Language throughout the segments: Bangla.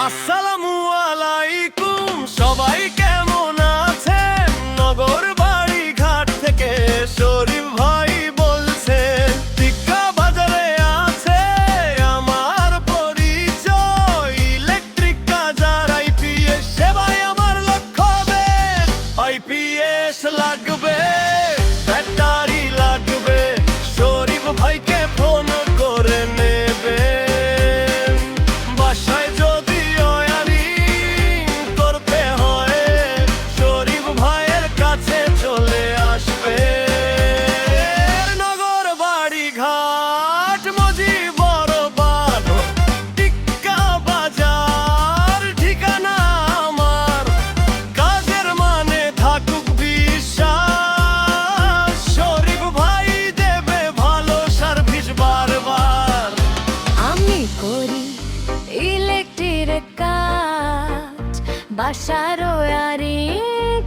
আসসালামু আলাইকুম, সবাই কেমন আছেন? নগর বাড়ি ঘাট থেকে শরীফ ভাই বলছে। টিক্কা বাজারে আছে আমার পরিচয়, ইলেকট্রিক কাজার আইপিএস সেবায় আমার লক্ষ্য বেশ। আইপিএস লাগবে, ব্যাটারি লাগবে, শরীফ ভাইকে ফোন করে নেবে। বাসায় যদি ওয়্যারিং করতে হয়, শরীফ ভাইয়ের কাছে চলে আসবে। নগর বাড়ি ঘাট মুজিবরবাদ, টিক্কা বাজার ঠিকানা আমার। কাজের মানে থাকুক বিশ্বাস, শরীফ ভাই দেবে ভালো সার্ভিস বারবার। আমি করি ইলেকট্রিক কাজ, বাসার ওয়্যারিং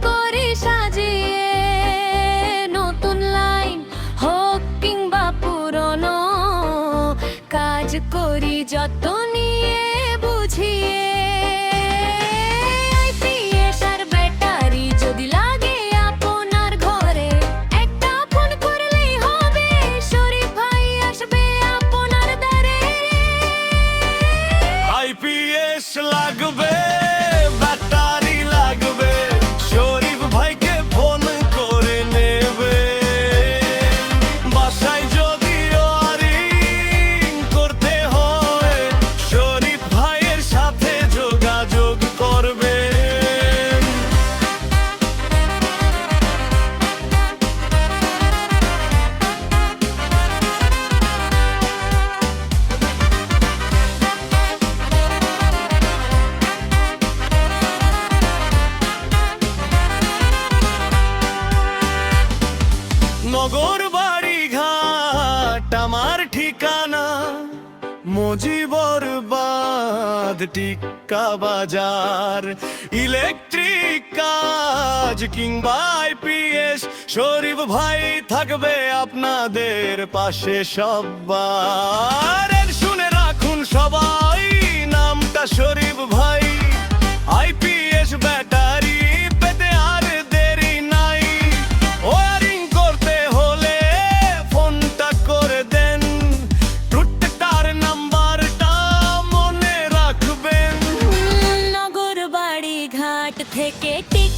করি সাজিয়ে। নতুন লাইন হোক কিংবা পুরনো, কাজ করি যত নিয়ে বুঝিয়ে। আইপিএস আর ব্যাটারি যদি লাগে আপনার ঘরে, একটা ফোন করলেই হবে, শরীফ ভাই আসবে আপনার দ্বারে। আইপিএস লাগবে, ব্যাটারি লাগবে, শরীফ ভাইকে ফোন করে নেবে। বাসায় যদি ওয়্যারিং করতে হয়, শরীফ ভাইয়ের সাথে যোগাযোগ করবে। নগর বাড়ি ঘাট আমার ঠিকানা, মুজিবরবাদ টিক্কা বাজার। ইলেকট্রিক কাজ কিংবা আইপিএস, শরীফ ভাই থাকবে আপনাদের পাশে সবার। শুনে রাখুন সবাই, নামটা শরীফ ভাই। আইপিএস ব্যাটারি পেতে আর দেরি নাই, ওয়্যারিং করতে হলে ফোনটা করে দেন। প্রত্যেকটার নাম্বারটা মনে রাখবেন। নগর বাড়ি ঘাট থেকে টিক